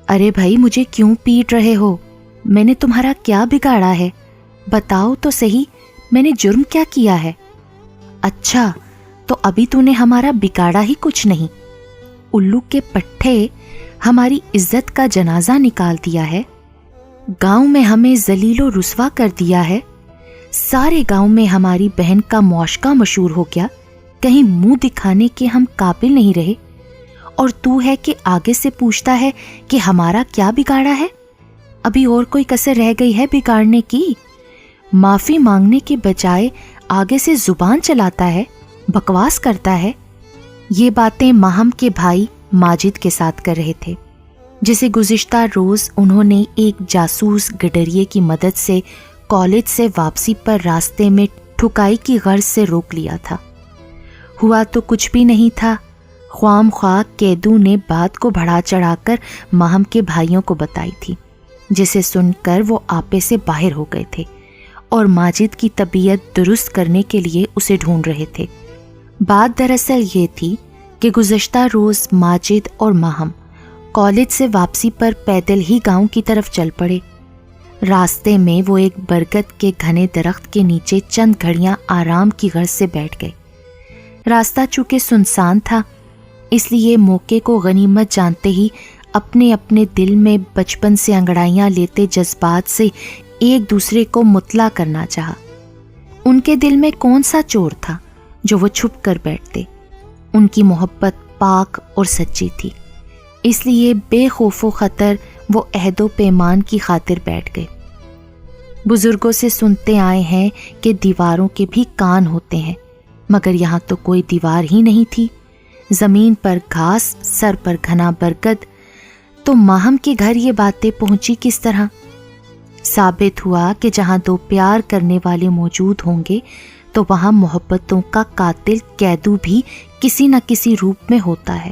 ارے بھائی مجھے کیوں پیٹ رہے ہو؟ میں نے تمہارا کیا بگاڑا ہے؟ بتاؤ تو صحیح، میں نے جرم کیا کیا ہے؟ اچھا تو ابھی تو نے ہمارا بگاڑا ہی کچھ نہیں، الو کے پٹھے ہماری عزت کا جنازہ نکال دیا ہے، گاؤں میں ہمیں ذلیل و رسوا کر دیا ہے، سارے گاؤں میں ہماری بہن کا معاشقہ مشہور ہو گیا، کہیں منہ دکھانے کے ہم قابل نہیں رہے، اور تو ہے کہ آگے سے پوچھتا ہے کہ ہمارا کیا بگاڑا ہے؟ ابھی اور کوئی کسر رہ گئی ہے بگاڑنے کی؟ معافی مانگنے کے بجائے آگے سے زبان چلاتا ہے، بکواس کرتا ہے۔ یہ باتیں ماہم کے بھائی ماجد کے ساتھ کر رہے تھے، جسے گزشتہ روز انہوں نے ایک جاسوس گڈریے کی مدد سے کالج سے واپسی پر راستے میں ٹھکائی کی غرض سے روک لیا تھا۔ ہوا تو کچھ بھی نہیں تھا، خوام خواہ قیدو نے بات کو بڑھا چڑھا کر ماہم کے بھائیوں کو بتائی تھی، جسے سن کر وہ آپے سے باہر ہو گئے تھے اور ماجد کی طبیعت درست کرنے کے لیے اسے ڈھونڈ رہے تھے۔ بات دراصل یہ تھی کہ گزشتہ روز ماجد اور ماہم کالج سے واپسی پر پیدل ہی گاؤں کی طرف چل پڑے۔ راستے میں وہ ایک برگد کے گھنے درخت کے نیچے چند گھڑیاں آرام کی غرض سے بیٹھ گئے۔ راستہ چونکہ سنسان تھا، اس لیے موقع کو غنیمت جانتے ہی اپنے اپنے دل میں بچپن سے انگڑائیاں لیتے جذبات سے ایک دوسرے کو مطلع کرنا چاہا۔ ان کے دل میں کون سا چور تھا جو وہ چھپ کر بیٹھتے؟ ان کی محبت پاک اور سچی تھی، اس لیے بے خوف و خطر وہ عہد و پیمان کی خاطر بیٹھ گئے۔ بزرگوں سے سنتے آئے ہیں کہ دیواروں کے بھی کان ہوتے ہیں، مگر یہاں تو کوئی دیوار ہی نہیں تھی، زمین پر گھاس، سر پر گھنا برگد۔ تو ماہم کے گھر یہ باتیں پہنچی کس طرح؟ ثابت ہوا کہ جہاں دو پیار کرنے والے موجود ہوں گے تو وہاں محبتوں کا قاتل قیدو بھی کسی نہ کسی روپ میں ہوتا ہے۔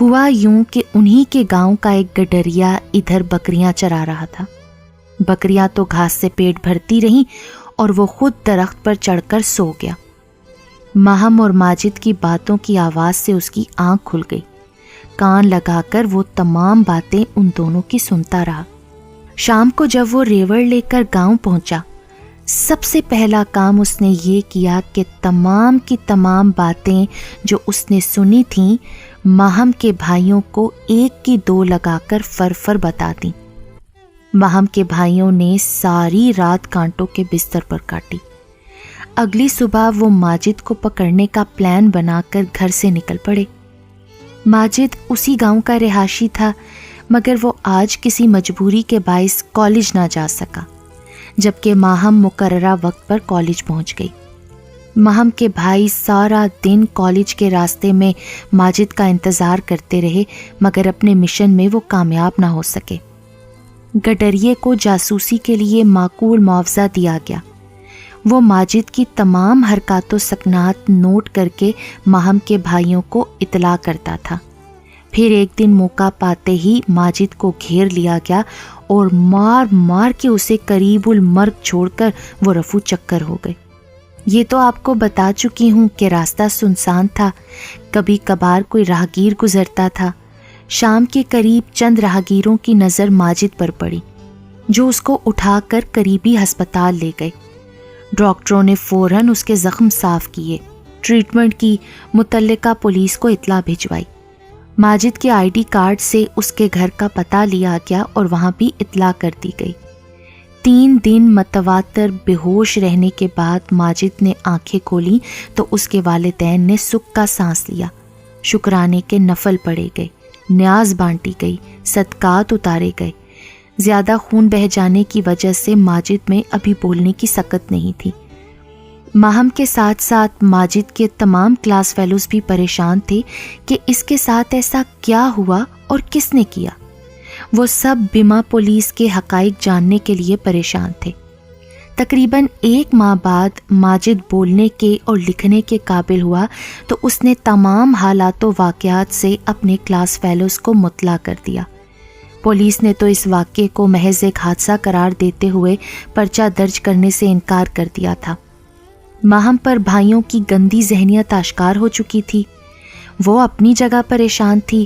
ہوا یوں کہ انہی کے گاؤں کا ایک گڈریا ادھر بکریاں چرا رہا تھا۔ بکریاں تو گھاس سے پیٹ بھرتی رہیں اور وہ خود درخت پر چڑھ کر سو گیا۔ ماہم اور ماجد کی باتوں کی آواز سے اس کی آنکھ کھل گئی۔ کان لگا کر وہ تمام باتیں ان دونوں کی سنتا رہا۔ شام کو جب وہ ریوڑ لے کر گاؤں پہنچا، سب سے پہلا کام اس نے یہ کیا کہ تمام کی تمام باتیں جو اس نے سنی تھیں ماہم کے بھائیوں کو ایک کی دو لگا کر فر بتا دیں۔ ماہم کے بھائیوں نے ساری رات کانٹوں کے بستر پر کاٹی۔ اگلی صبح وہ ماجد کو پکڑنے کا پلان بنا کر گھر سے نکل پڑے۔ ماجد اسی گاؤں کا رہائشی تھا، مگر وہ آج کسی مجبوری کے باعث کالج نہ جا سکا، جبکہ ماہم مقررہ وقت پر کالج پہنچ گئی۔ ماہم کے بھائی سارا دن کالج کے راستے میں ماجد کا انتظار کرتے رہے، مگر اپنے مشن میں وہ کامیاب نہ ہو سکے۔ گڈریے کو جاسوسی کے لیے معقول معاوضہ دیا گیا۔ وہ ماجد کی تمام حرکات و سکنات نوٹ کر کے ماہم کے بھائیوں کو اطلاع کرتا تھا۔ پھر ایک دن موقع پاتے ہی ماجد کو گھیر لیا گیا اور مار مار کے اسے قریب المرگ چھوڑ کر وہ رفو چکر ہو گئے۔ یہ تو آپ کو بتا چکی ہوں کہ راستہ سنسان تھا، کبھی کبھار کوئی راہگیر گزرتا تھا۔ شام کے قریب چند راہگیروں کی نظر ماجد پر پڑی، جو اس کو اٹھا کر قریبی ہسپتال لے گئے۔ ڈاکٹروں نے فوراً اس کے زخم صاف کیے، ٹریٹمنٹ کی، متعلقہ پولیس کو اطلاع بھجوائی۔ ماجد کے آئی ڈی کارڈ سے اس کے گھر کا پتہ لیا گیا اور وہاں بھی اطلاع کر دی گئی۔ 3 دن متواتر بے ہوش رہنے کے بعد ماجد نے آنکھیں کھولیں تو اس کے والدین نے سکھ کا سانس لیا۔ شکرانے کے نفل پڑے گئے، نیاز بانٹی گئی، صدقات اتارے گئے۔ زیادہ خون بہہ جانے کی وجہ سے ماجد میں ابھی بولنے کی سکت نہیں تھی۔ ماہم کے ساتھ ساتھ ماجد کے تمام کلاس فیلوز بھی پریشان تھے کہ اس کے ساتھ ایسا کیا ہوا اور کس نے کیا۔ وہ سب بما پولیس کے حقائق جاننے کے لیے پریشان تھے۔ تقریباً 1 ماہ بعد ماجد بولنے کے اور لکھنے کے قابل ہوا تو اس نے تمام حالات و واقعات سے اپنے کلاس فیلوز کو مطلع کر دیا۔ پولیس نے تو اس واقعے کو محض ایک حادثہ قرار دیتے ہوئے پرچہ درج کرنے سے انکار کر دیا تھا۔ ماہم پر بھائیوں کی گندی ذہنیت آشکار ہو چکی تھی۔ وہ اپنی جگہ پریشان تھی،